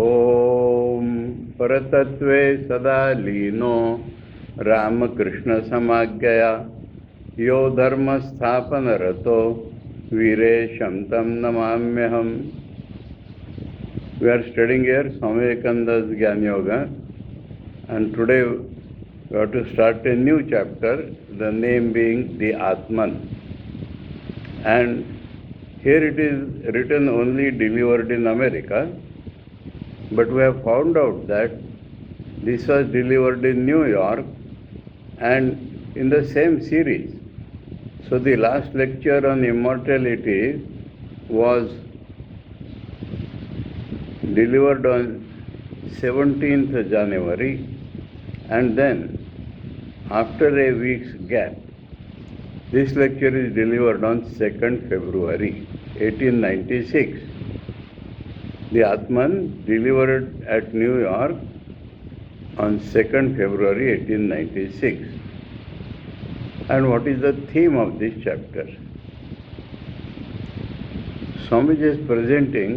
ओम परतत्वे सदा लीनो रामकृष्ण समाज्ञया यो धर्म स्थापन रतो वीरेशं तं नमाम्यहम्. We are studying here Swami Vivekananda's Jnana Yoga, and today we have to start a new chapter, the name being the Atman. And here it is written only delivered in America, but we have found out that this was delivered in New York and in the same series. So the last lecture on immortality was delivered on 17th January, and then after a week's gap, this lecture is delivered on 2nd February 1896. The Atman delivered at New York on 2nd February 1896. And what is the theme of this chapter? Swamiji is presenting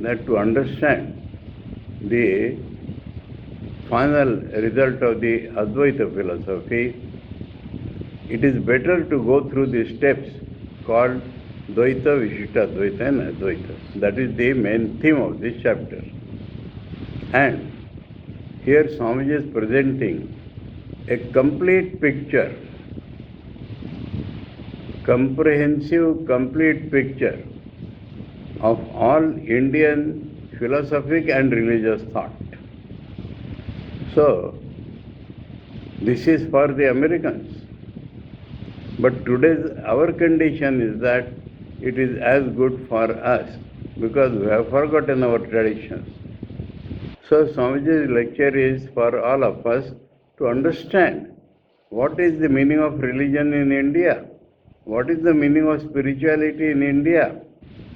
that to understand the final result of the Advaita philosophy, it is better to go through the steps called Dvaita, Vishishta Advaita and Advaita. That is the main theme of this chapter. And here Swamiji is presenting a complete picture, comprehensive, complete picture of all Indian philosophic and religious thought. So, this is for the Americans. But today's our condition is that it is as good for us because we have forgotten our traditions. So Swamiji's lecture is for all of us to understand what is the meaning of religion in India, what is the meaning of spirituality in India,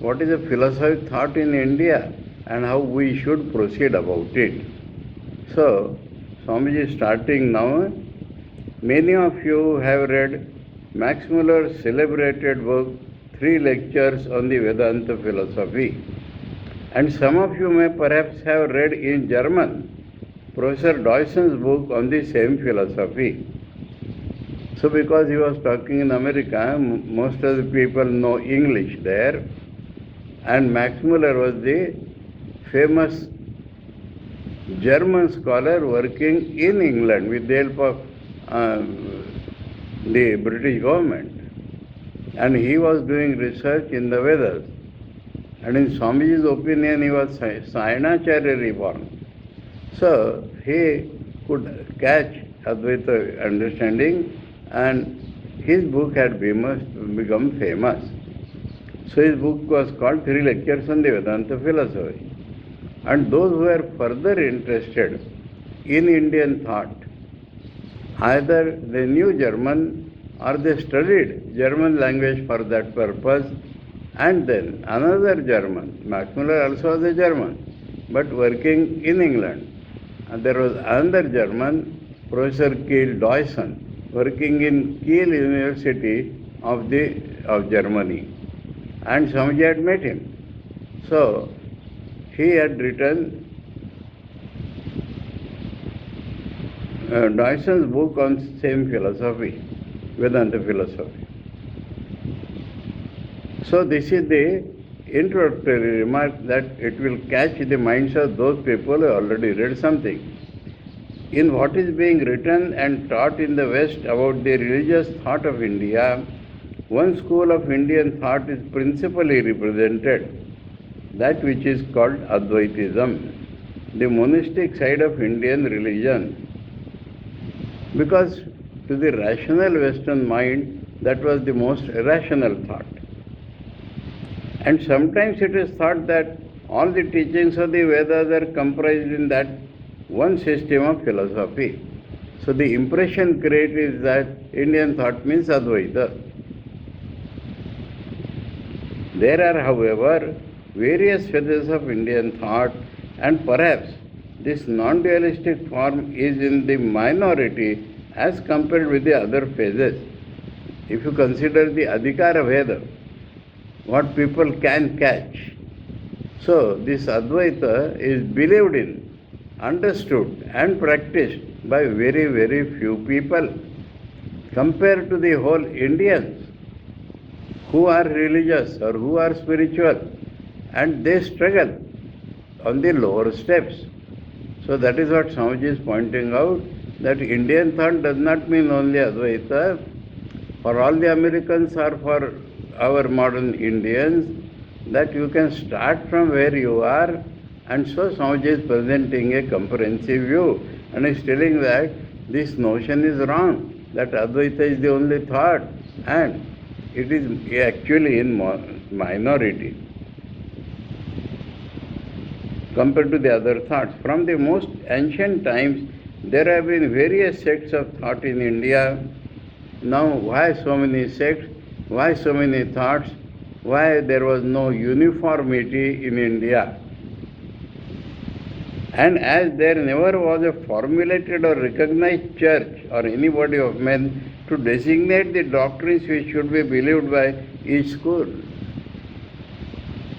what is the philosophic thought in India, and how we should proceed about it. So Swamiji is starting now. Many of you have read Max Muller's celebrated book, 3 lectures on the Vedanta philosophy. And some of you may perhaps have read in German Professor Deusson's book on the same philosophy. So because he was talking in America, most of the people know English there. And Max Muller was the famous German scholar working in England with the help of the British government. And he was doing research in the Vedas. And in Swamiji's opinion, he was Sayanacharya reborn. So he could catch Advaita understanding, and his book had become famous. So his book was called 3 Lectures on the Vedanta Philosophy. And those who are further interested in Indian thought, either they knew German or they studied German language for that purpose, and then another German, Max Muller also was a German, but working in England. And there was another German, Professor Kiel Deussen, working in Kiel University of Germany. And Swamiji had met him. So he had written Deusson's book on same philosophy, Vedanta philosophy. So this is the introductory remark that it will catch the minds of those people who already read something. In what is being written and taught in the West about the religious thought of India, one school of Indian thought is principally represented, that which is called Advaitism, the monastic side of Indian religion. Because to the rational Western mind, that was the most irrational thought. And sometimes it is thought that all the teachings of the Vedas are comprised in that one system of philosophy. So the impression created is that Indian thought means Advaita. There are, however, various phases of Indian thought, and perhaps this non-dualistic form is in the minority as compared with the other phases. If you consider the Adhikara Veda, what people can catch, So this Advaita is believed in, understood and practiced by very, very few people compared to the whole Indians who are religious or who are spiritual, and they struggle on the lower steps. So that is what Swamiji is pointing out, that Indian thought does not mean only Advaita. For all the Americans or for our modern Indians, that you can start from where you are, and so Swamiji is presenting a comprehensive view and is telling that this notion is wrong, that Advaita is the only thought and it is actually in minority compared to the other thoughts. From the most ancient times, there have been various sects of thought in India. Now, why so many sects? Why so many thoughts? Why there was no uniformity in India? And as there never was a formulated or recognized church or any body of men to designate the doctrines which should be believed by each school.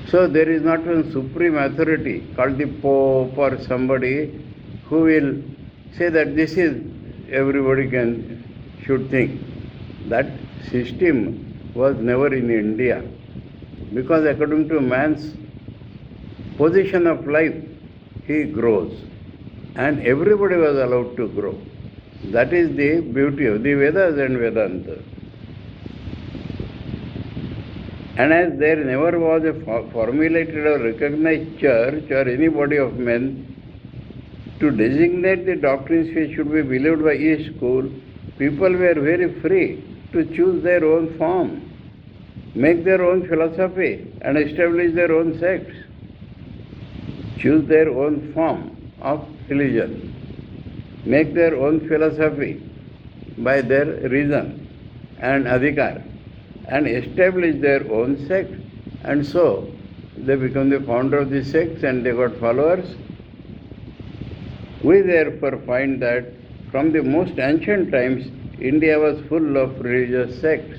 So there is not one supreme authority called the Pope or somebody who will say that this is everybody should think. That system was never in India, because according to man's position of life, he grows, and everybody was allowed to grow. That is the beauty of the Vedas and Vedanta. And as there never was a formulated or recognized church or any body of men to designate the doctrines which should be believed by each school, people were very free to choose their own form, make their own philosophy and establish their own sects, choose their own form of religion, make their own philosophy by their reason and adhikar, and establish their own sect. And so they become the founder of the sects and they got followers. We therefore find that from the most ancient times, India was full of religious sects.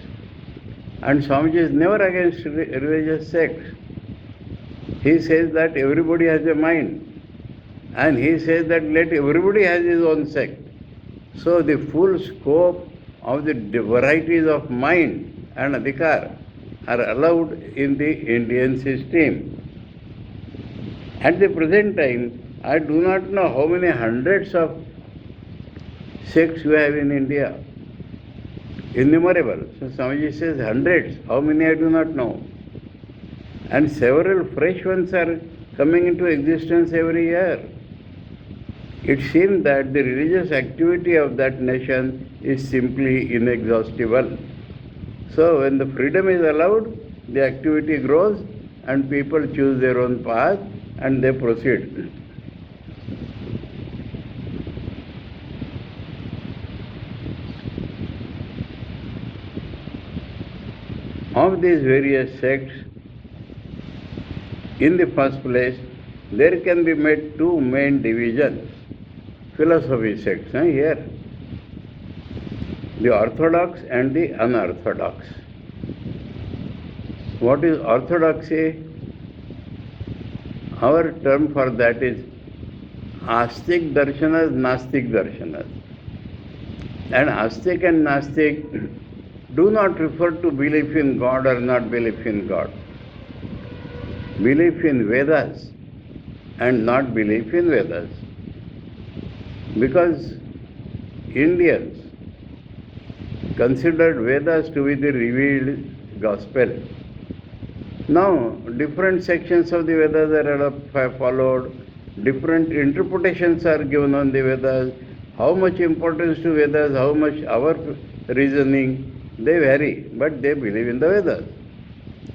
And Swamiji is never against religious sects. He says that everybody has a mind. And he says that let everybody has his own sect. So the full scope of the varieties of mind and adhikar are allowed in the Indian system. At the present time, I do not know how many hundreds of sects we have in India. Innumerable. So Swamiji says hundreds. How many I do not know. And several fresh ones are coming into existence every year. It seems that the religious activity of that nation is simply inexhaustible. So when the freedom is allowed, the activity grows and people choose their own path and they proceed. Of these various sects, in the first place, there can be made two main divisions. Philosophy sects here. The orthodox and the unorthodox. What is orthodoxy? Our term for that is Astik Darshanas, Nastik Darshanas. And Astik and Nastik do not refer to belief in God or not belief in God. Belief in Vedas and not belief in Vedas. Because Indians considered Vedas to be the revealed gospel. Now, different sections of the Vedas are followed, different interpretations are given on the Vedas, how much importance to Vedas, how much our reasoning, they vary, but they believe in the Vedas.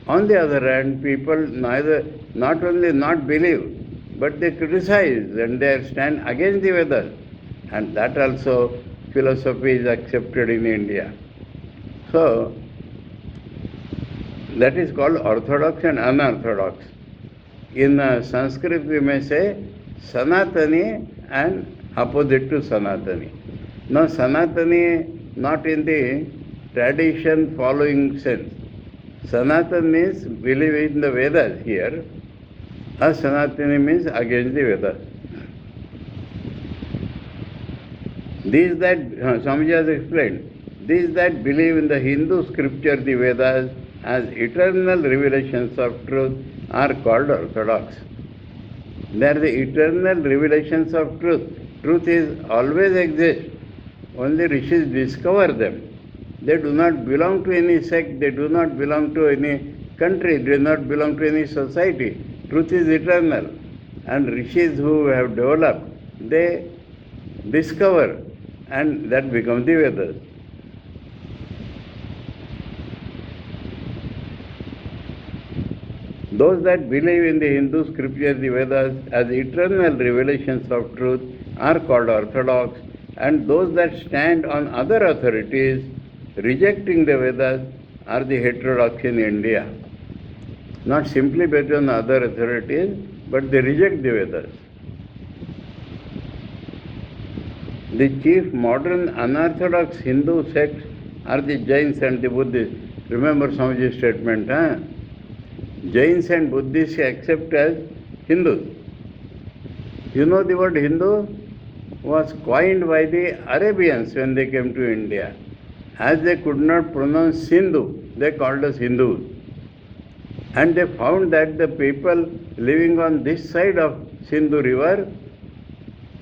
On the other hand, people not only not believe, but they criticize and they stand against the Vedas. And that also philosophy is accepted in India. So, that is called orthodox and unorthodox. In Sanskrit we may say Sanatani and opposite to Sanatani. Now Sanatani not in the tradition following sense. Sanatan means believe in the Vedas here, Asanatani means against the Vedas. These that, Swamiji has explained, these that believe in the Hindu scripture, the Vedas, as eternal revelations of truth are called orthodox. They are the eternal revelations of truth. Truth is always exist. Only rishis discover them. They do not belong to any sect, they do not belong to any country, they do not belong to any society. Truth is eternal. And rishis who have developed, they discover, and that becomes the Vedas. Those that believe in the Hindu scripture, the Vedas, as eternal revelations of truth are called orthodox, and those that stand on other authorities, rejecting the Vedas, are the heterodox in India. Not simply based on other authorities, but they reject the Vedas. The chief modern unorthodox Hindu sects are the Jains and the Buddhists. Remember Swamiji's statement, huh? Jains and Buddhists accept as Hindus. You know the word Hindu was coined by the Arabians when they came to India. As they could not pronounce Sindhu, they called us Hindus. And they found that the people living on this side of Sindhu river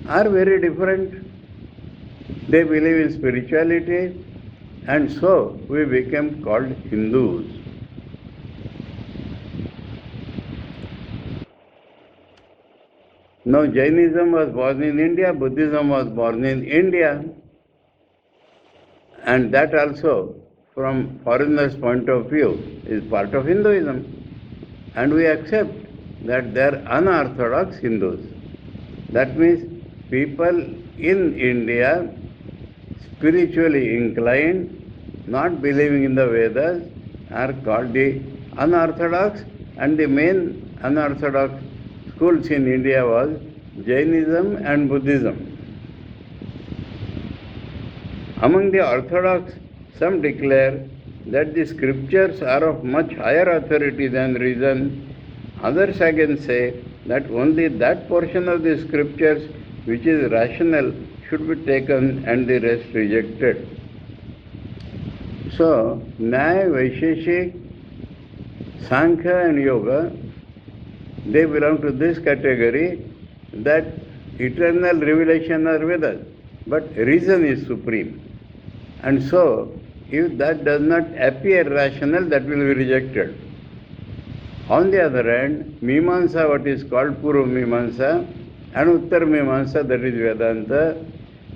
are very different. They believe in spirituality, and so we became called Hindus. Now Jainism was born in India, Buddhism was born in India, and that also from foreigners' point of view is part of Hinduism. And we accept that they are unorthodox Hindus. That means people in India spiritually inclined, not believing in the Vedas, are called the unorthodox, and the main unorthodox schools in India was Jainism and Buddhism. Among the orthodox, some declare that the scriptures are of much higher authority than reason. Others again say that only that portion of the scriptures which is rational should be taken and the rest rejected. So, Nyaya, Vaisheshik, Sankhya and Yoga, they belong to this category, that eternal revelation are Vedas, but reason is supreme. And so, if that does not appear rational, that will be rejected. On the other hand, Mimamsa, what is called Purva Mimamsa, and Uttar Mimamsa, that is Vedanta,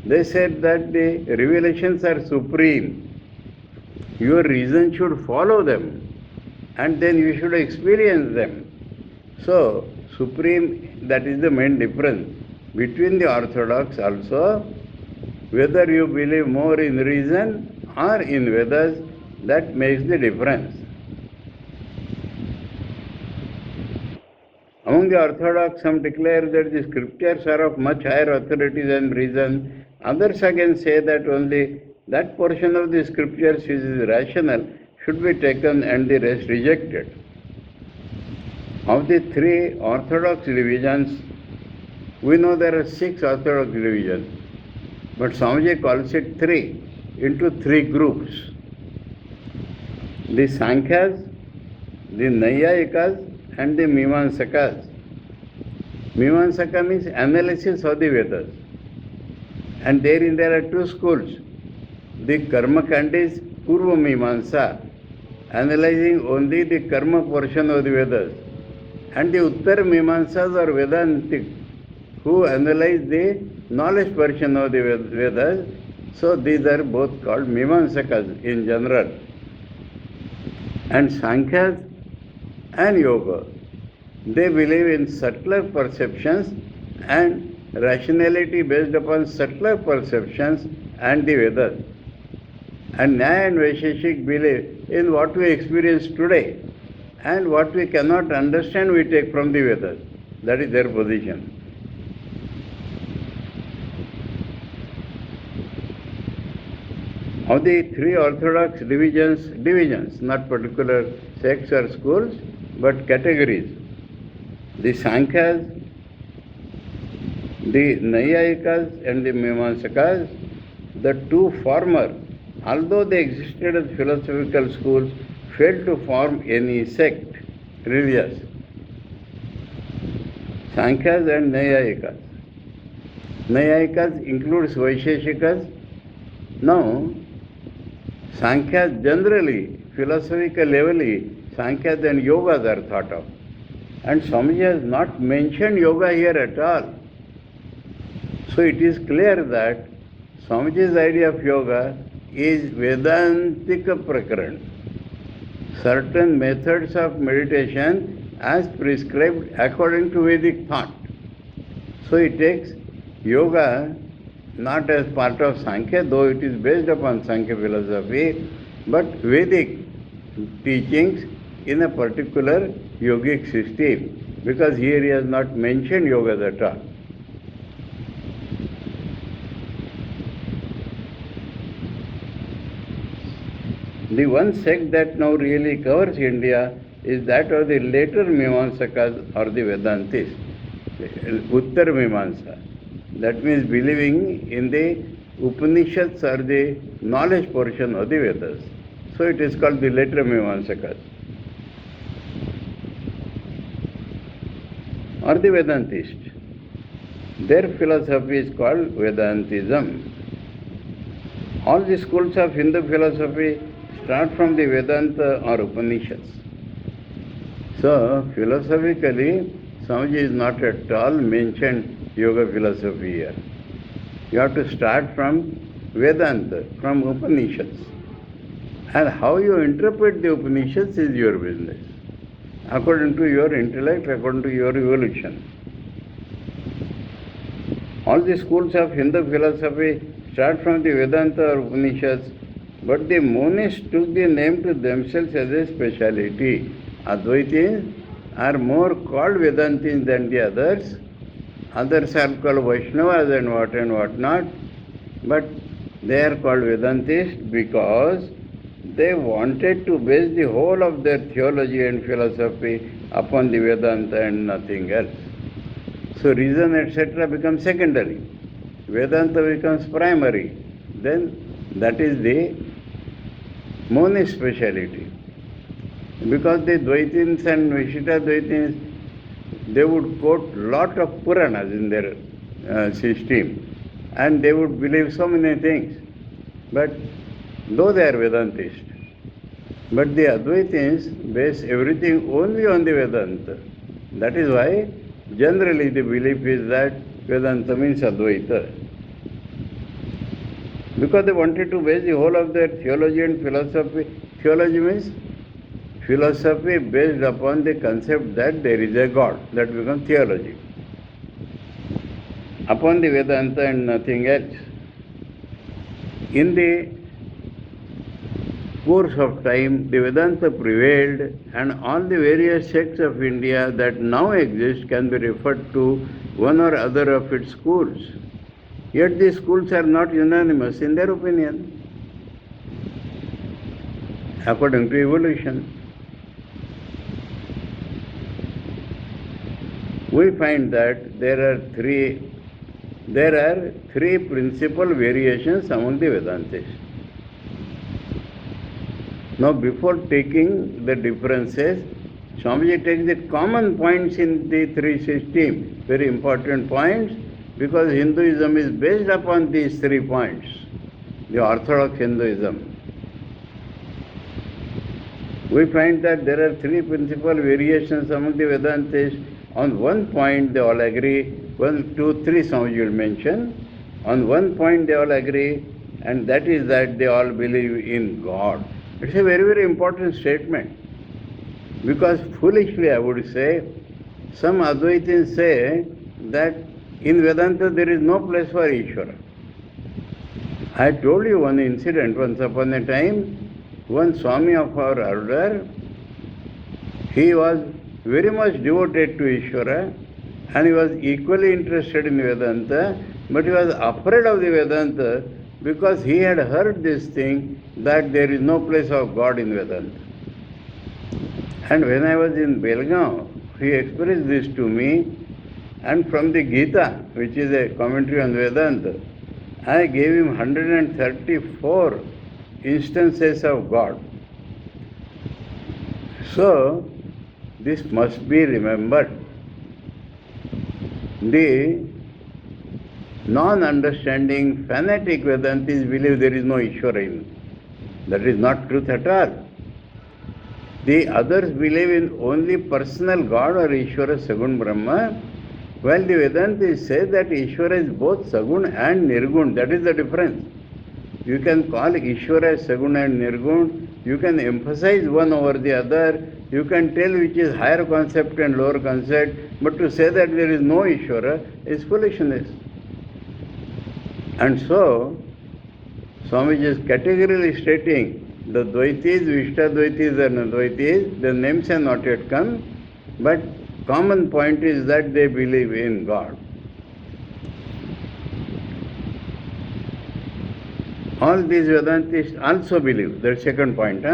they said that the revelations are supreme. Your reason should follow them, and then you should experience them. So, supreme, that is the main difference between the orthodox also. Whether you believe more in reason or in Vedas, that makes the difference. Among the orthodox, some declare that the scriptures are of much higher authority than reason. Others again say that only that portion of the scriptures which is rational should be taken and the rest rejected. Of the three orthodox divisions, we know there are 6 orthodox divisions, but Swamiji calls it 3, into 3 groups. The Sankhyas, the Naiyayikas and the Mimamsakas. Mimamsaka means analysis of the Vedas. And therein there are 2 schools. The Karmakandis, Purva Mimamsa, analyzing only the karma portion of the Vedas. And the Uttar Mimamsas or Vedantic, who analyze the knowledge portion of the Vedas. So these are both called Mimamsakas in general. And Sankhyas and Yoga, they believe in subtler perceptions and rationality based upon subtler perceptions and the Vedas. And Nyaya and Vaisheshik believe in what we experience today, and what we cannot understand we take from the Vedas. That is their position. Of the 3 orthodox divisions, not particular sects or schools, but categories. The Sankhyas, the Naiyayikas and the Mimamsakas, the two former, although they existed as philosophical schools, failed to form any sect, religious. Sankhyas and Naiyayikas. Naiyayikas includes Vaisheshikas. Now, Sankhyas generally, philosophical levelly, Sankhyas and Yogas are thought of. And Swamiji has not mentioned yoga here at all. So it is clear that Swamiji's idea of yoga is Vedantika Prakaran. Certain methods of meditation as prescribed according to Vedic thought. So he takes yoga not as part of Sankhya, though it is based upon Sankhya philosophy, but Vedic teachings in a particular yogic system, because here he has not mentioned yoga at all. The one sect that now really covers India is that of the later Mimamsakas or the Vedantists, Uttar Mimamsa. That means believing in the Upanishads or the knowledge portion of the Vedas. So it is called the later Mimamsakas. Or the Vedantists. Their philosophy is called Vedantism. All the schools of Hindu philosophy start from the Vedanta or Upanishads. So, philosophically, Swamiji is not at all mentioned yoga philosophy here. You have to start from Vedanta, from Upanishads. And how you interpret the Upanishads is your business, according to your intellect, according to your evolution. All the schools of Hindu philosophy start from the Vedanta or Upanishads, but the monists took the name to themselves as a speciality. Advaitis are more called Vedantins than the others. Others are called Vaishnavas and what not. But they are called Vedantists because they wanted to base the whole of their theology and philosophy upon the Vedanta and nothing else. So reason etc. becomes secondary. Vedanta becomes primary. Then that is the monist speciality. Because the Dvaitins and Vishita Dvaitins, they would quote lot of Puranas in their system, and they would believe so many things. But though they are Vedantists, but the Advaitins base everything only on the Vedanta. That is why generally the belief is that Vedanta means Advaita. Because they wanted to base the whole of their theology and philosophy. Theology means philosophy based upon the concept that there is a God. That becomes theology. Upon the Vedanta and nothing else. In the course of time, the Vedanta prevailed, and all the various sects of India that now exist can be referred to one or other of its schools. Yet these schools are not unanimous in their opinion, according to evolution. We find that there are three principal variations among the Vedantists. Now, before taking the differences, Swamiji takes the common points in the three systems, very important points, because Hinduism is based upon these 3 points, the Orthodox Hinduism. We find that there are 3 principal variations among the Vedantists. On one point they all agree, 1, 2, 3 Swamiji will mention. On one point they all agree, and that is that they all believe in God. It's a very, very important statement. Because foolishly I would say, some Advaitins say that in Vedanta there is no place for Ishvara. I told you one incident. Once upon a time, one Swami of our order, he was very much devoted to Ishvara and he was equally interested in Vedanta, but he was afraid of the Vedanta because he had heard this thing that there is no place of God in Vedanta. And when I was in Belgaum he expressed this to me, and from the Gita, which is a commentary on Vedanta, I gave him 134 instances of God. So, this must be remembered. The non-understanding, fanatic Vedantis believe there is no Ishvara in. That is not truth at all. The others believe in only personal God or Ishvara Sagun Brahma, while the Vedantis say that Ishvara is both Sagun and Nirgun. That is the difference. You can call Ishvara Sagun and Nirgun, you can emphasize one over the other, you can tell which is higher concept and lower concept, but to say that there is no Ishvara is foolishness. And so, Swamiji is categorically stating the Dvaitis, Vishtadvaitis and Advaitis, the names have not yet come, but common point is that they believe in God. All these Vedantists also believe, that's second point.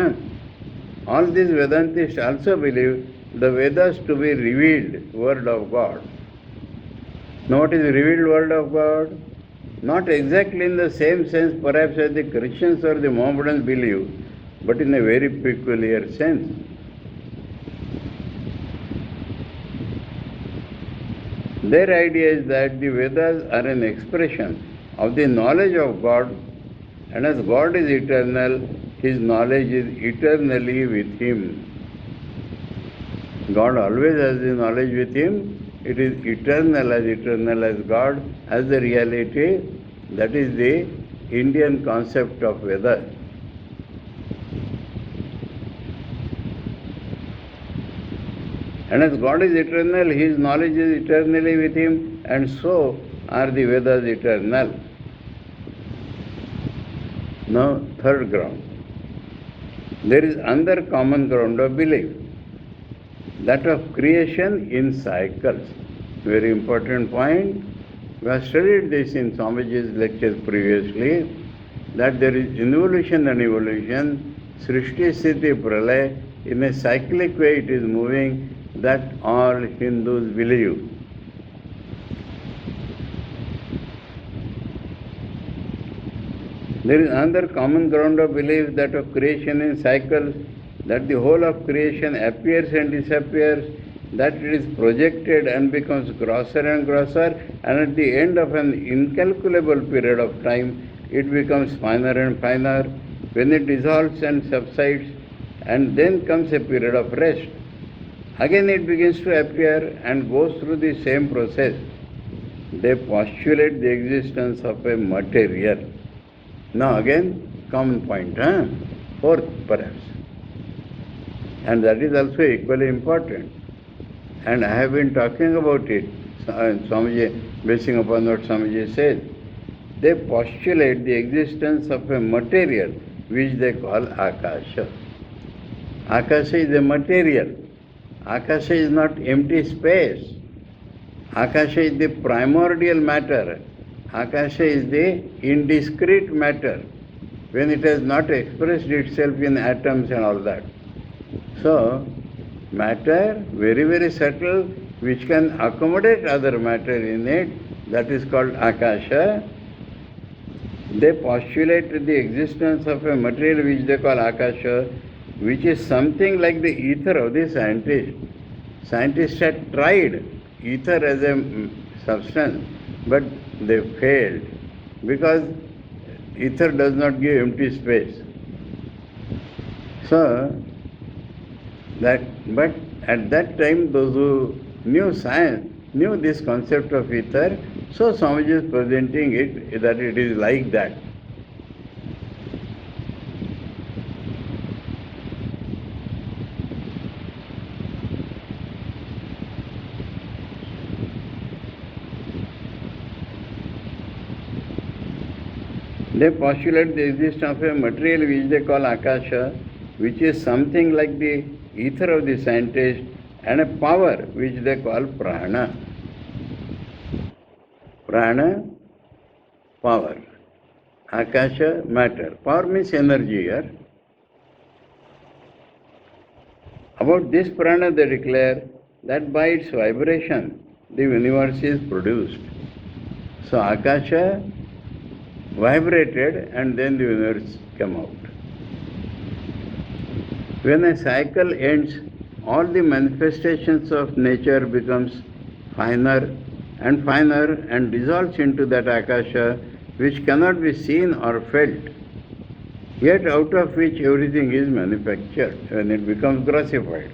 All these Vedantists also believe the Vedas to be revealed word of God. Now what is revealed word of God? Not exactly in the same sense perhaps as the Christians or the Mohammedans believe, but in a very peculiar sense. Their idea is that the Vedas are an expression of the knowledge of God, and as God is eternal, His knowledge is eternally with Him. God always has the knowledge with Him. It is eternal as God, as the reality. That is the Indian concept of Vedas. And as God is eternal, His knowledge is eternally with Him, and so are the Vedas eternal. Now, third ground. There is another common ground of belief, that of creation in cycles. Very important point. We have studied this in Swamiji's lectures previously, that there is involution and evolution, Srishti Sthiti Pralaya, in a cyclic way it is moving, that all Hindus believe. There is another common ground of belief, that of creation in cycles, that the whole of creation appears and disappears, that it is projected and becomes grosser and grosser, and at the end of an incalculable period of time, it becomes finer and finer, when it dissolves and subsides, and then comes a period of rest. Again it begins to appear and goes through the same process. They postulate the existence of a material. Now again, common point, fourth perhaps. And that is also equally important. And I have been talking about it, Swamiji, basing upon what Swamiji says. They postulate the existence of a material which they call Akasha. Akasha is a material. Akasha is not empty space. Akasha is the primordial matter. Akasha is the indiscrete matter, when it has not expressed itself in atoms and all that. So, matter, very, very subtle, which can accommodate other matter in it, that is called Akasha. They postulate the existence of a material which they call Akasha, which is something like the ether of the scientist. Scientists had tried ether as a substance, but they failed, because ether does not give empty space. So, but at that time, those who knew science knew this concept of ether, so Swamiji is presenting it, that it is like that. They postulate the existence of a material which they call Akasha, which is something like the ether of the scientist, and a power which they call Prana. Prana, power. Akasha, matter. Power means energy here. About this Prana they declare that by its vibration the universe is produced. So Akasha vibrated and then the universe came out. When a cycle ends, all the manifestations of nature becomes finer and dissolves into that Akasha which cannot be seen or felt, yet out of which everything is manufactured when it becomes grossified.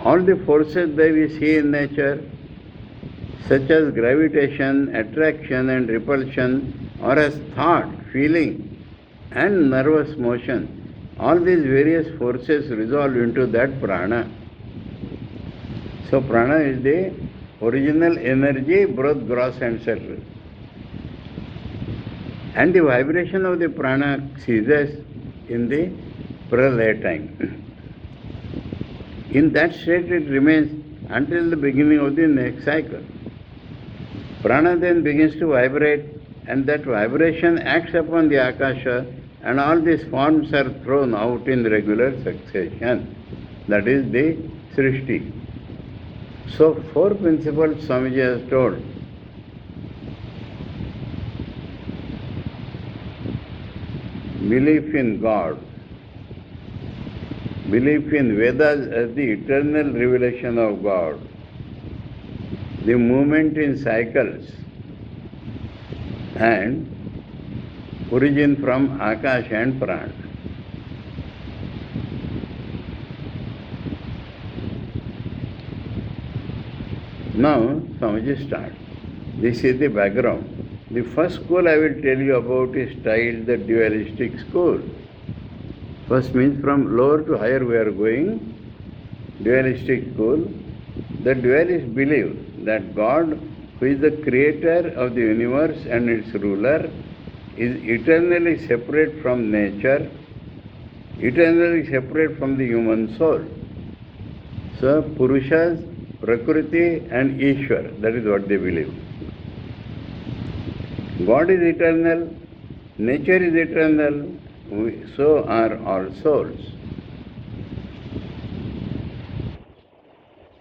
All the forces that we see in nature, such as gravitation, attraction and repulsion, or as thought, feeling and nervous motion, all these various forces resolve into that prana. So prana is the original energy, both gross and subtle. And the vibration of the prana ceases in the pralaya time. In that state it remains until the beginning of the next cycle. Prana then begins to vibrate, and that vibration acts upon the Akasha, and all these forms are thrown out in regular succession. That is the Srishti. So, four principles Swamiji has told. Belief in God, belief in Vedas as the eternal revelation of God, the movement in cycles, and origin from Akash and Prana. Now, Swamiji starts. This is the background. The first school I will tell you about is styled the dualistic school. First means from lower to higher we are going. Dualistic school. The dualists believe that God, who is the creator of the universe and its ruler, is eternally separate from nature, eternally separate from the human soul. So, Purushas, Prakriti and Ishwar, that is what they believe. God is eternal, nature is eternal, so are all souls.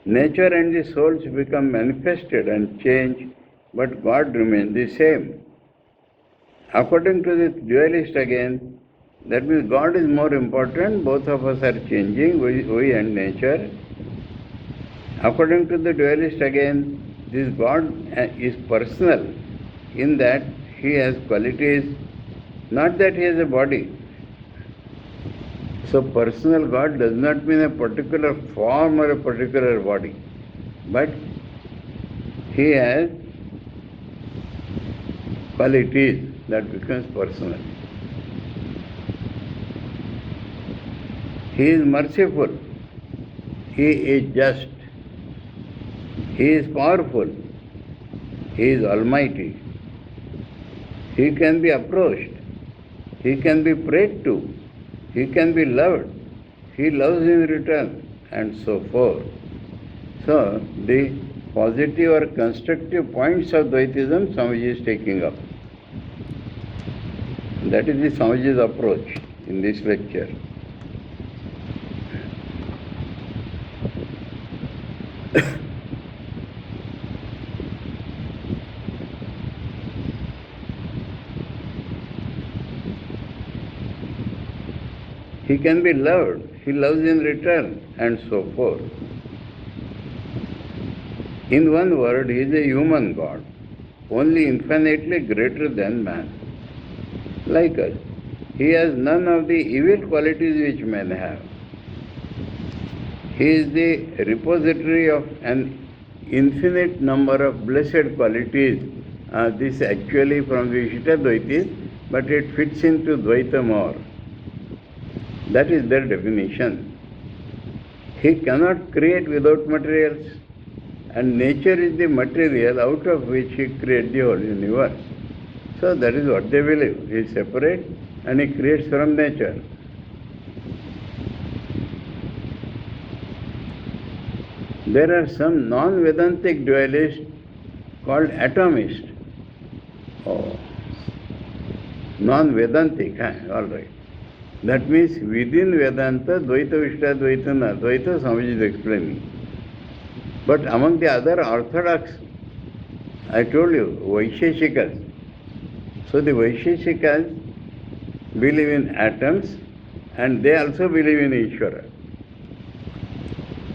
Nature and the souls become manifested and change, but God remains the same. According to the dualist again, that means God is more important, both of us are changing, we and nature. According to the dualist again, this God is personal in that he has qualities, not that he has a body. So personal God does not mean a particular form or a particular body, but he has qualities that becomes personal. He is merciful, he is just, he is powerful, he is almighty. He can be approached, he can be prayed to, he can be loved, he loves in return, and so forth. So, the positive or constructive points of Dvaitism Swamiji is taking up. That is the Swamiji's approach in this lecture. He can be loved, he loves in return, and so forth. In one word, he is a human God, only infinitely greater than man. Like us, he has none of the evil qualities which men have. He is the repository of an infinite number of blessed qualities. This actually from Vishita Dvaitis, but it fits into Dvaita more. That is their definition. He cannot create without materials, and nature is the material out of which he creates the whole universe. So that is what they believe. He is separate and he creates from nature. There are some non-Vedantic dualists called atomists. Oh, non-Vedantic, all right. That means within Vedanta, Dvaita, Vishtadvaita, and Advaita, Swamiji is explaining. But among the other orthodox, I told you, Vaisheshikas. So the Vaisheshikas believe in atoms and they also believe in Ishvara.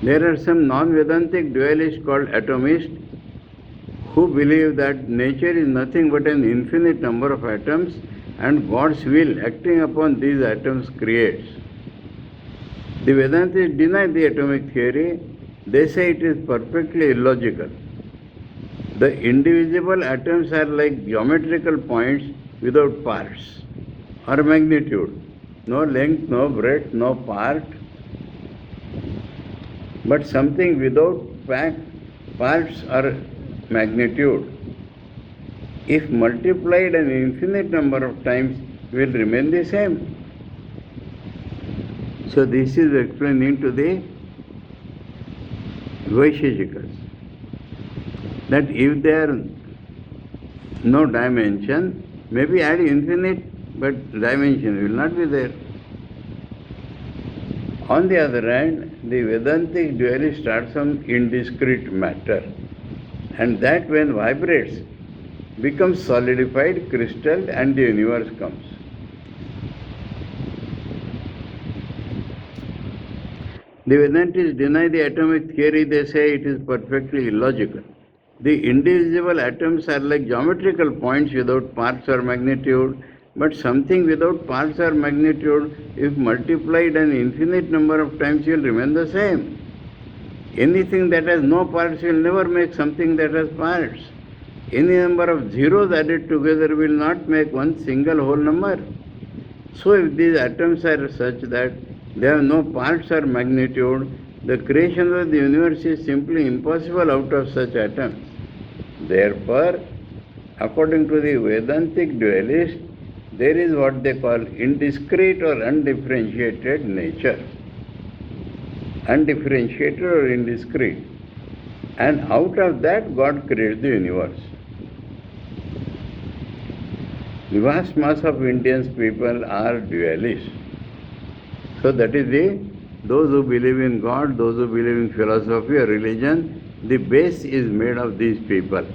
There are some non-Vedantic dualists called atomists who believe that nature is nothing but an infinite number of atoms and God's will acting upon these atoms creates. The Vedantists deny the atomic theory. They say it is perfectly illogical. The indivisible atoms are like geometrical points without parts or magnitude. No length, no breadth, no part, but something without parts or magnitude. If multiplied an infinite number of times, will remain the same. So this is explaining to the Vaisheshikas that if there are no dimension, maybe add infinite, but dimension will not be there. On the other hand, the Vedantic dualist starts on indiscrete matter, and that when vibrates becomes solidified crystal and the universe comes. The Vedantists deny the atomic theory. They say it is perfectly illogical. The indivisible atoms are like geometrical points without parts or magnitude, but something without parts or magnitude, if multiplied an infinite number of times, will remain the same. Anything that has no parts will never make something that has parts. Any number of zeros added together will not make one single whole number. So if these atoms are such that they have no parts or magnitude, the creation of the universe is simply impossible out of such atoms. Therefore, according to the Vedantic dualist, there is what they call indiscrete or undifferentiated nature. Undifferentiated or indiscrete. And out of that, God creates the universe. The vast mass of Indian people are dualists. So that is those who believe in God, those who believe in philosophy or religion, the base is made of these people.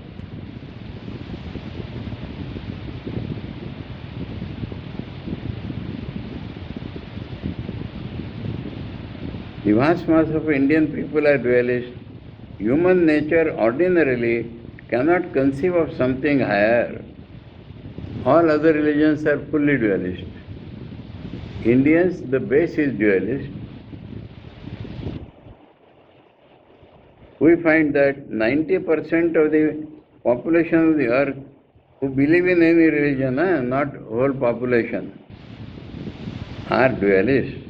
The vast mass of Indian people are dualists. Human nature ordinarily cannot conceive of something higher. All other religions are fully dualist. Indians, the base is dualist. We find that 90% of the population of the earth who believe in any religion, not whole population, are dualists.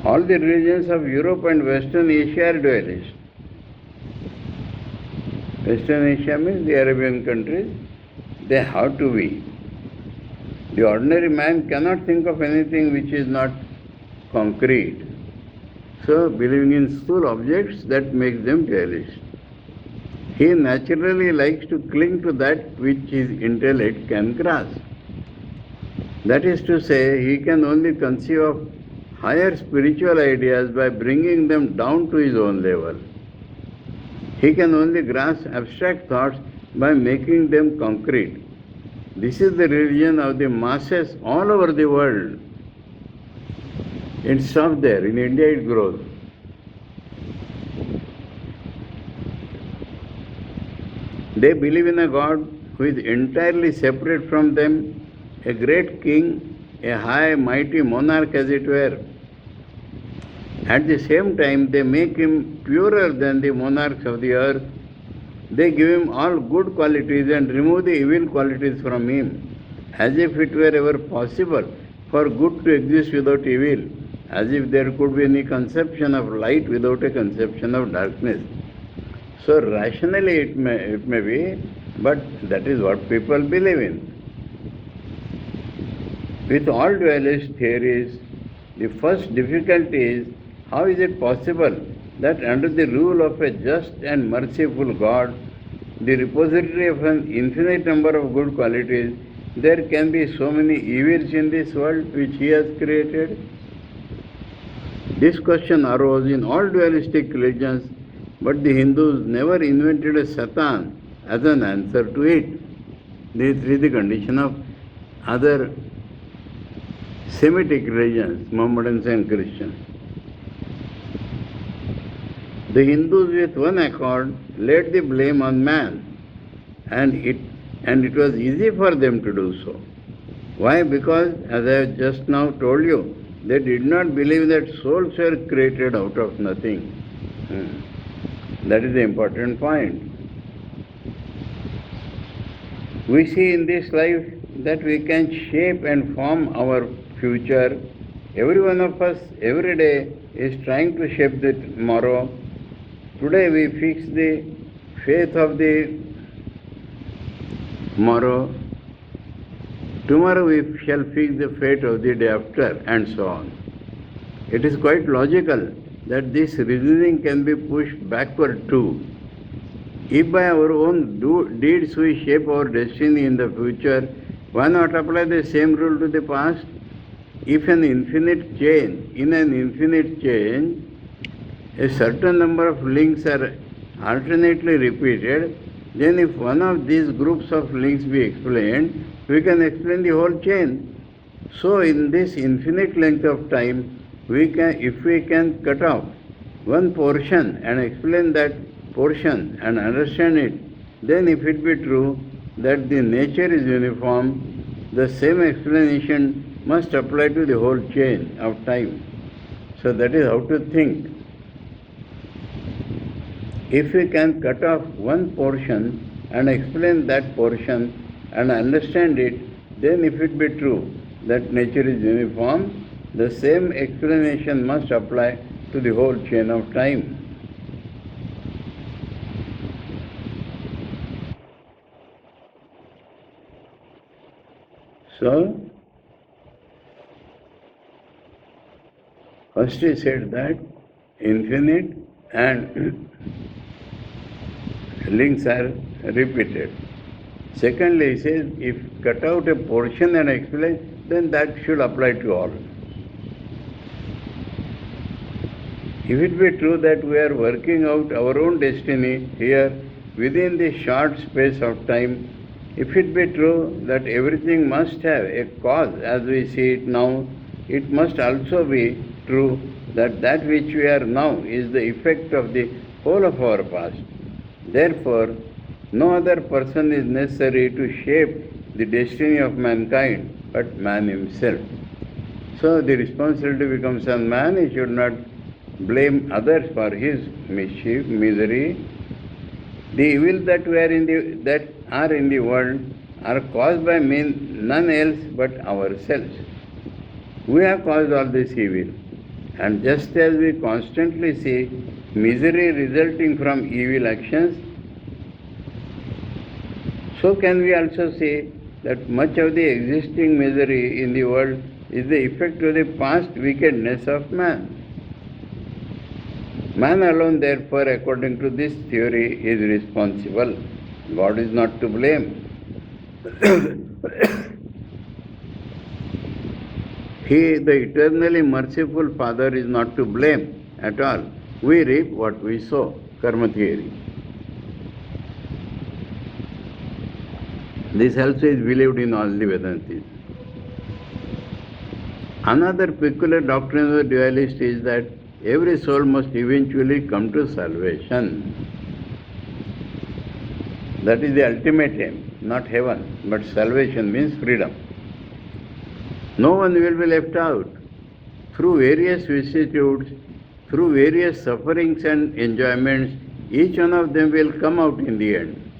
All the religions of Europe and Western Asia are dualist. Western Asia means the Arabian countries, they have to be. The ordinary man cannot think of anything which is not concrete. So, believing in sthool objects, that makes them dualist. He naturally likes to cling to that which his intellect can grasp. That is to say, he can only conceive of higher spiritual ideas by bringing them down to his own level. He can only grasp abstract thoughts by making them concrete. This is the religion of the masses all over the world. It stops there. In India it grows. They believe in a God who is entirely separate from them, a great king, a high, mighty monarch as it were. At the same time, they make him purer than the monarchs of the earth. They give him all good qualities and remove the evil qualities from him, as if it were ever possible for good to exist without evil, as if there could be any conception of light without a conception of darkness. So rationally it may be, but that is what people believe in. With all dualist theories, the first difficulty is, how is it possible that under the rule of a just and merciful God, the repository of an infinite number of good qualities, there can be so many evils in this world which he has created? This question arose in all dualistic religions, but the Hindus never invented a Satan as an answer to it. This is the condition of other Semitic religions, Mohammedans and Christians. The Hindus with one accord laid the blame on man, and it was easy for them to do so. Why? Because, as I have just now told you, they did not believe that souls were created out of nothing. That is the important point. We see in this life that we can shape and form our future. Every one of us, every day, is trying to shape the tomorrow. Today we fix the faith of the tomorrow. Tomorrow we shall fix the fate of the day after, and so on. It is quite logical that this reasoning can be pushed backward too. If by our own deeds we shape our destiny in the future, why not apply the same rule to the past? If in an infinite chain, a certain number of links are alternately repeated, then if one of these groups of links be explained, we can explain the whole chain. So in this infinite length of time, if we can cut off one portion and explain that portion and understand it, then if it be true that the nature is uniform, the same explanation must apply to the whole chain of time. So that is how to think. If we can cut off one portion and explain that portion and understand it, then if it be true that nature is uniform, the same explanation must apply to the whole chain of time. So, first he said that infinite and links are repeated. Secondly, he says, if cut out a portion and explain, then that should apply to all. If it be true that we are working out our own destiny here within the short space of time, if it be true that everything must have a cause as we see it now, it must also be true that that which we are now is the effect of the whole of our past. Therefore, no other person is necessary to shape the destiny of mankind but man himself. So the responsibility becomes on man. He should not blame others for his mischief, misery. The evil that are in the world are caused by none else but ourselves. We have caused all this evil. And just as we constantly see misery resulting from evil actions, so can we also say that much of the existing misery in the world is the effect of the past wickedness of man. Man alone, therefore, according to this theory, is responsible. God is not to blame. He, the eternally merciful Father, is not to blame at all. We reap what we sow. Karma theory. This also is believed in all the Vedantis. Another peculiar doctrine of the dualist is that every soul must eventually come to salvation. That is the ultimate aim, not heaven, but salvation means freedom. No one will be left out. Through various vicissitudes, through various sufferings and enjoyments, each one of them will come out in the end.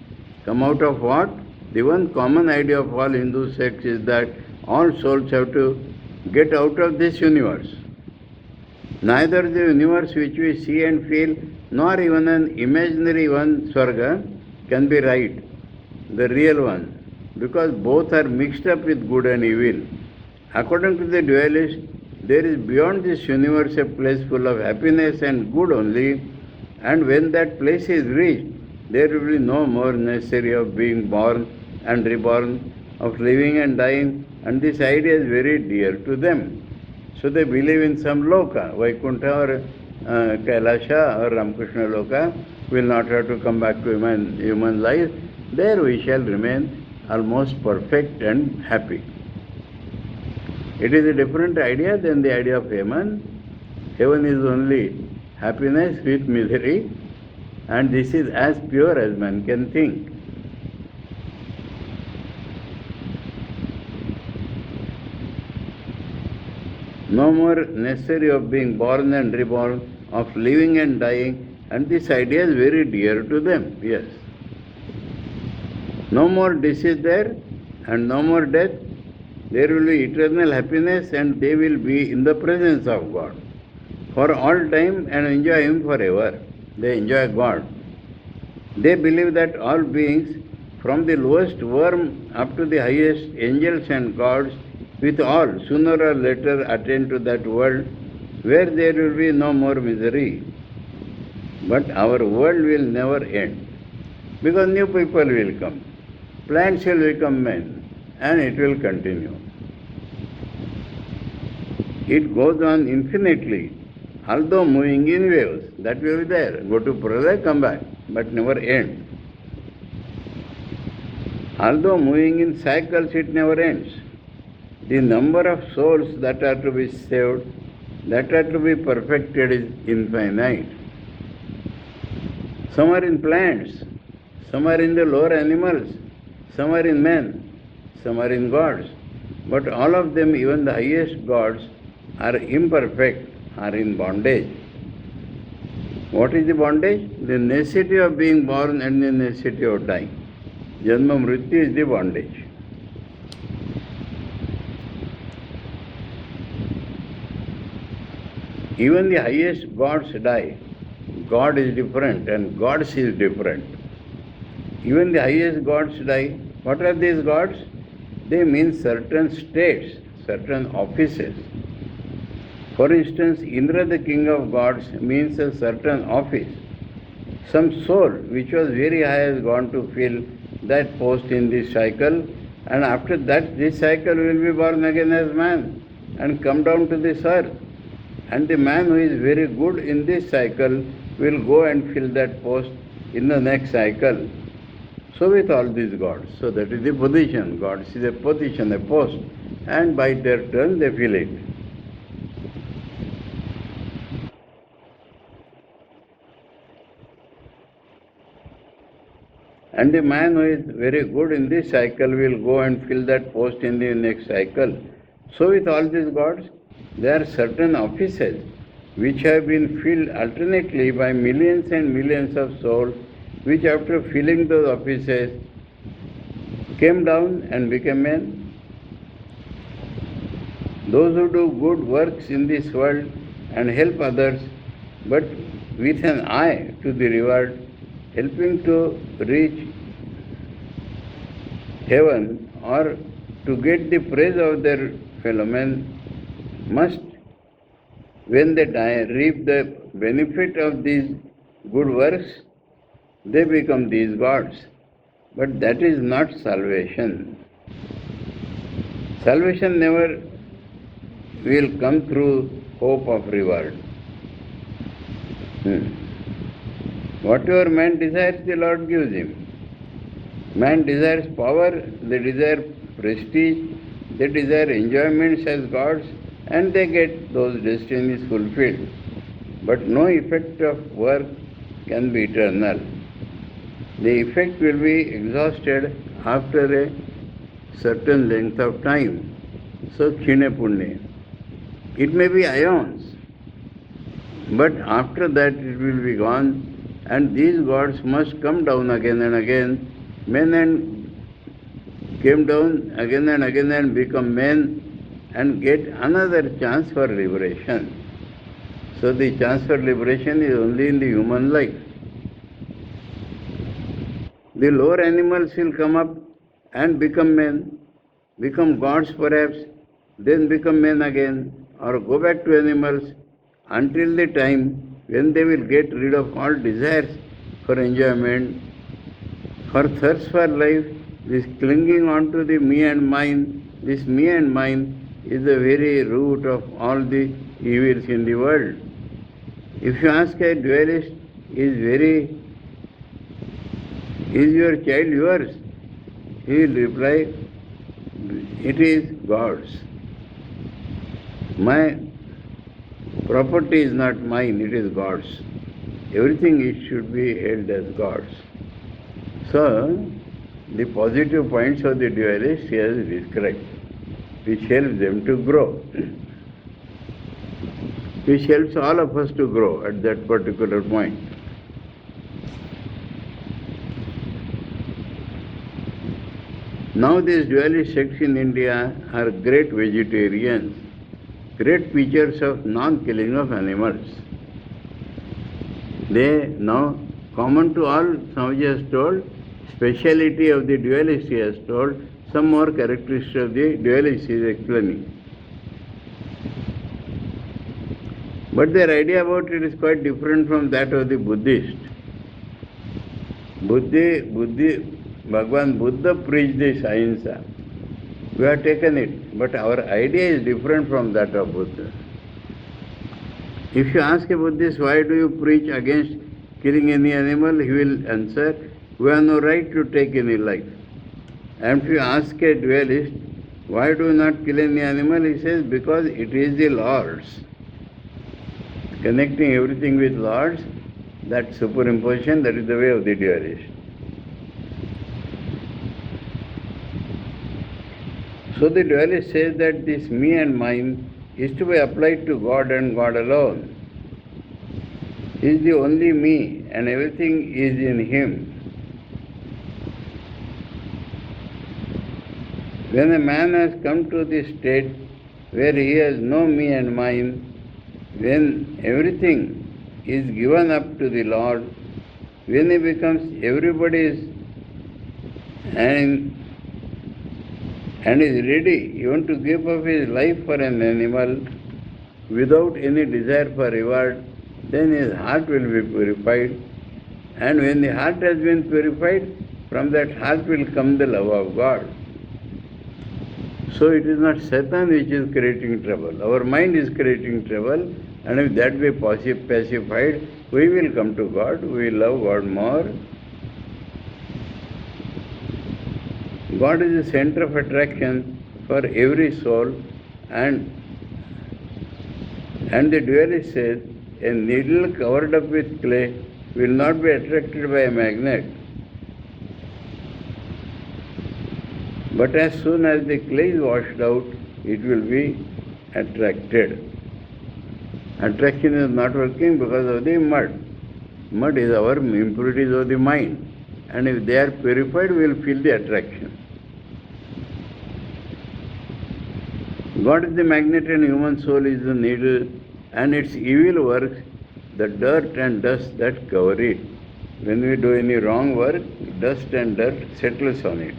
Come out of what? The one common idea of all Hindu sects is that all souls have to get out of this universe. Neither the universe which we see and feel, nor even an imaginary one, Swarga, can be right, the real one, because both are mixed up with good and evil. According to the dualist, there is beyond this universe a place full of happiness and good only, and when that place is reached, there will be no more necessary of being born and reborn, of living and dying, and this idea is very dear to them. So they believe in some loka, Vaikuntha or Kailasha or Ramakrishna loka. We will not have to come back to human life. There we shall remain almost perfect and happy. It is a different idea than the idea of heaven. Heaven is only happiness with misery, and this is as pure as man can think. No more necessary of being born and reborn, of living and dying, and this idea is very dear to them, yes. No more disease there, and no more death. There will be eternal happiness, and they will be in the presence of God for all time and enjoy Him forever. They enjoy God. They believe that all beings, from the lowest worm up to the highest angels and gods, with all, sooner or later attain to that world where there will be no more misery. But our world will never end, because new people will come. Plants will become men, and it will continue. It goes on infinitely, although moving in waves. That will be there. Go to Pralaya, come back, but never end. Although moving in cycles, it never ends. The number of souls that are to be saved, that are to be perfected, is infinite. Some are in plants, some are in the lower animals, some are in men, some are in gods. But all of them, even the highest gods, are imperfect, are in bondage. What is the bondage? The necessity of being born and the necessity of dying. Janma Mrityu is the bondage. Even the highest gods die. God is different and gods is different. Even the highest gods die. What are these gods? They mean certain states, certain offices. For instance, Indra, the king of gods, means a certain office. Some soul which was very high has gone to fill that post in this cycle, and after that this cycle will be born again as man and come down to this earth. And the man who is very good in this cycle will go and fill that post in the next cycle. So with all these gods. So that is the position. God is a position, a post, and by their turn they fill it. And the man who is very good in this cycle will go and fill that post in the next cycle. So with all these gods, there are certain offices which have been filled alternately by millions and millions of souls, which after filling those offices came down and became men. Those who do good works in this world and help others, but with an eye to the reward, helping to reach heaven or to get the praise of their fellow men, must, when they die, reap the benefit of these good works. They become these gods. But that is not salvation. Salvation never will come through hope of reward. Whatever man desires, the Lord gives him. Man desires power, they desire prestige, they desire enjoyments as gods, and they get those destinies fulfilled. But no effect of work can be eternal. The effect will be exhausted after a certain length of time. So, Khine Punne. It may be ions, but after that it will be gone, and these gods must come down again and again. Men came down again and become men and get another chance for liberation. So the chance for liberation is only in the human life. The lower animals will come up and become men, become gods perhaps, then become men again, or go back to animals until the time when they will get rid of all desires for enjoyment, for thirst for life, this clinging on to the me and mine, this me and mine is the very root of all the evils in the world. If you ask a dualist, is your child yours? He will reply, it is God's. My property is not mine, it is God's. Everything it should be held as God's. So, the positive points of the dualist he has described, which helps them to grow, which helps all of us to grow at that particular point. Now these dualist sects in India are great vegetarians, great preachers of non-killing of animals. They now, common to all, Swamiji has told, speciality of the dualist he has told, some more characteristics of the dualist he is explaining. But their idea about it is quite different from that of the Buddhist. Bhagwan Buddha preached this ahimsa. We have taken it, but our idea is different from that of Buddha. If you ask a Buddhist, why do you preach against killing any animal, he will answer, we have no right to take any life. And if you ask a dualist, why do you not kill any animal, he says, because it is the Lord's. Connecting everything with Lord's, that superimposition, that is the way of the dualist. So the dualist says that this me and mine is to be applied to God and God alone. He is the only me and everything is in Him. When a man has come to this state where he has no me and mine, when everything is given up to the Lord, when he becomes everybody's and is ready even to give up his life for an animal without any desire for reward, then his heart will be purified. And when the heart has been purified, from that heart will come the love of God. So it is not Satan which is creating trouble. Our mind is creating trouble, and if that be pacified, we will come to God, we will love God more. God is the center of attraction for every soul, and the dualist says, a needle covered up with clay will not be attracted by a magnet. But as soon as the clay is washed out, it will be attracted. Attraction is not working because of the mud. Mud is our impurities of the mind. And if they are purified, we will feel the attraction. God is the magnet and human soul is the needle, and its evil works, the dirt and dust that cover it. When we do any wrong work, dust and dirt settles on it.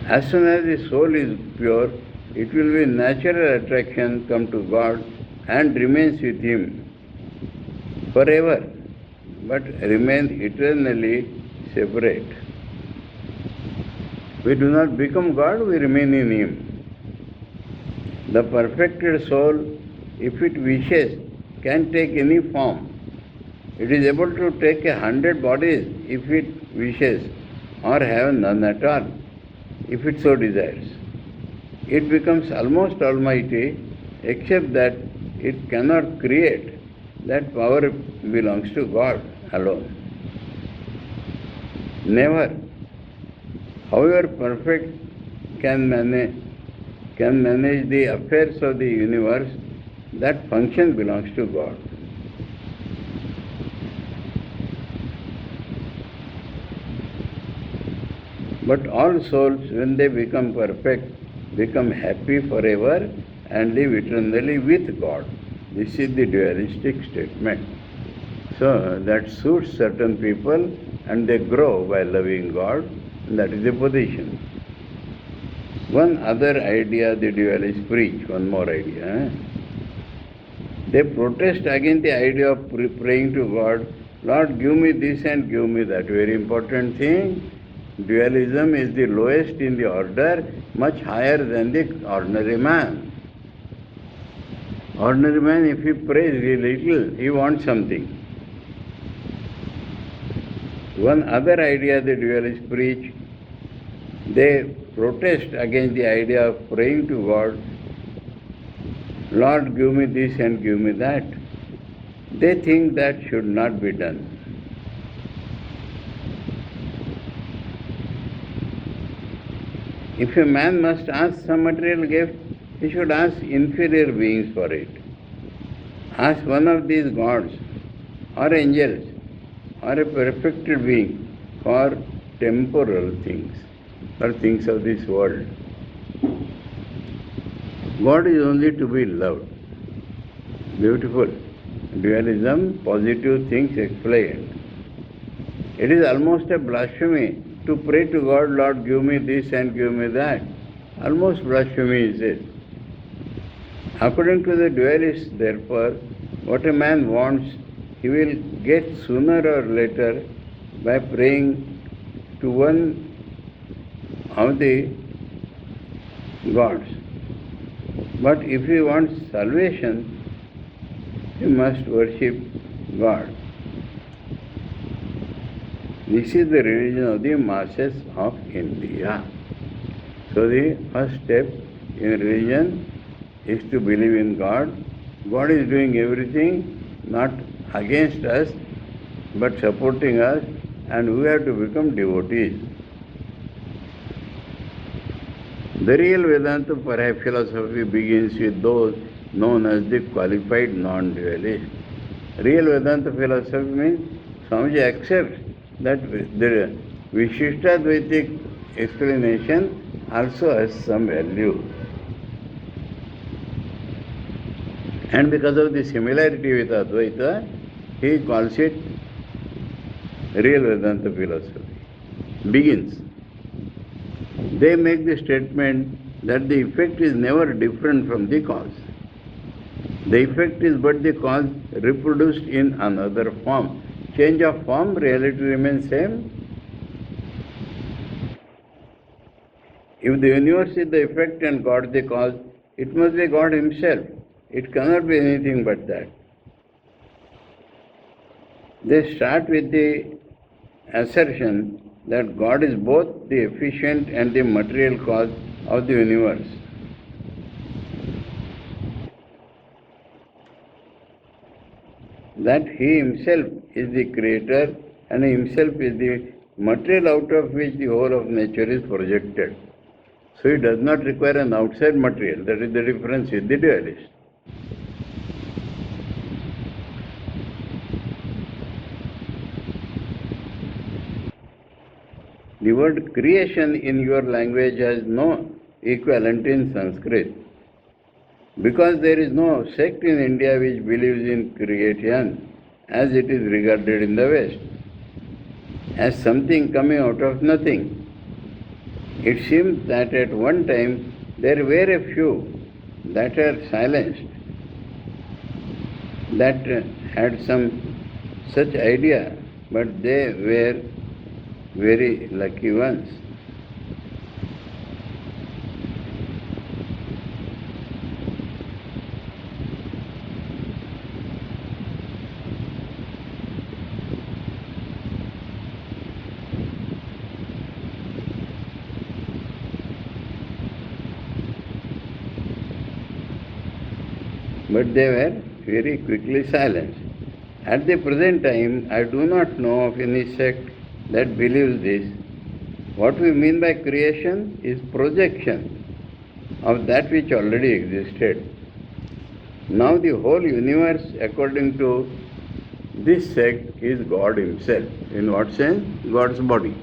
As soon as the soul is pure, it will be natural attraction come to God and remains with Him forever, but remains eternally separate. We do not become God, we remain in Him. The perfected soul, if it wishes, can take any form. It is able to take 100 bodies if it wishes, or have none at all, if it so desires. It becomes almost almighty, except that it cannot create. That power belongs to God alone. Never, however perfect, can manage the affairs of the universe. That function belongs to God. But all souls, when they become perfect, become happy forever and live eternally with God. This is the dualistic statement. So that suits certain people and they grow by loving God, and that is the position. One other idea the dualists preach, one more idea. They protest against the idea of praying to God, Lord, give me this and give me that. Very important thing. dualism is the lowest in the order, much higher than the ordinary man. Ordinary man, if he prays very little, he wants something. One other idea the dualists preach, they protest against the idea of praying to God, Lord, give me this and give me that. They think that should not be done. If a man must ask some material gift, he should ask inferior beings for it. Ask one of these gods, or angels, or a perfected being for temporal things, or things of this world. God is only to be loved. Beautiful. Dualism, positive things explained. It is almost a blasphemy to pray to God, Lord, give me this and give me that. Almost blasphemy is it. According to the dualists, therefore, what a man wants, he will get sooner or later by praying to one of the gods. But if he wants salvation, he must worship God. This is the religion of the masses of India. So the first step in religion is to believe in God. God is doing everything, not against us, but supporting us, and we have to become devotees. The real Vedanta philosophy begins with those known as the qualified non-dualists. Real Vedanta philosophy means Swamiji accepts that the Vishishtadvaitic explanation also has some value. And because of the similarity with Advaita, he calls it real Vedanta philosophy. Begins. They make the statement that the effect is never different from the cause. The effect is but the cause reproduced in another form. Change of form, reality remains same. If the universe is the effect and God the cause, it must be God himself. It cannot be anything but that. They start with the assertion that God is both the efficient and the material cause of the universe. That he himself is the creator and he himself is the material out of which the whole of nature is projected. So he does not require an outside material. That is the difference with the dualist. The word creation in your language has no equivalent in Sanskrit. Because there is no sect in India which believes in creation as it is regarded in the West, as something coming out of nothing. It seems that at one time there were a few that are silenced, that had some such idea, but they were very lucky ones. But they were very quickly silenced. At the present time, I do not know of any sect that believes this. What we mean by creation is projection of that which already existed. Now the whole universe, according to this sect, is God himself. In what sense? God's body.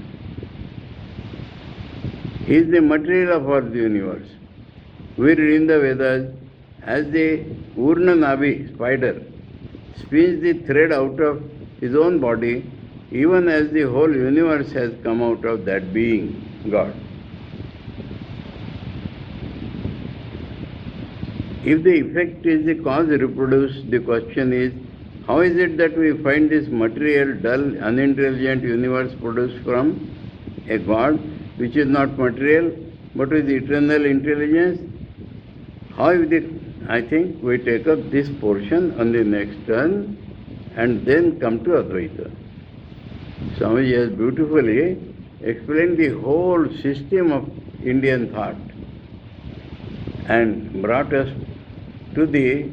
He is the material of our universe. We read in the Vedas, as the Urnanabi spider spins the thread out of his own body, even as the whole universe has come out of that being, God. If the effect is the cause reproduced, the question is, how is it that we find this material, dull, unintelligent universe produced from a God which is not material but with eternal intelligence? How is it? I think we take up this portion on the next turn and then come to Advaita. Swamiji has beautifully explained the whole system of Indian thought and brought us to the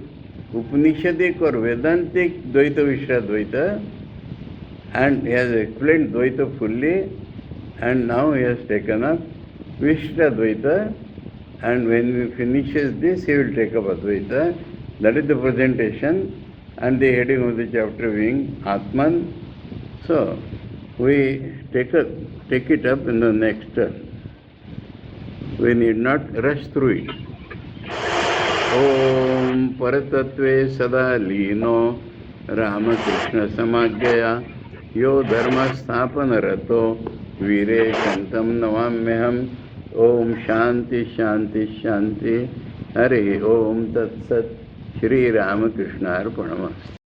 Upanishadic or Vedantic Dvaita Vishradvaita, and he has explained Dvaita fully, and now he has taken up Vishradvaita, and when he finishes this, he will take up Advaita. That is the presentation, and the heading of the chapter being Atman. So, we take it up in the next turn. We need not rush through it. Om Paratatve Sada Lino Ramakrishna Samagya Yo Dharma Sthapana Rato Vire Kantam Navamyaham. Om Shanti Shanti Shanti. Hare Om Tat Sat. Shri Ramakrishna Arpanamastu.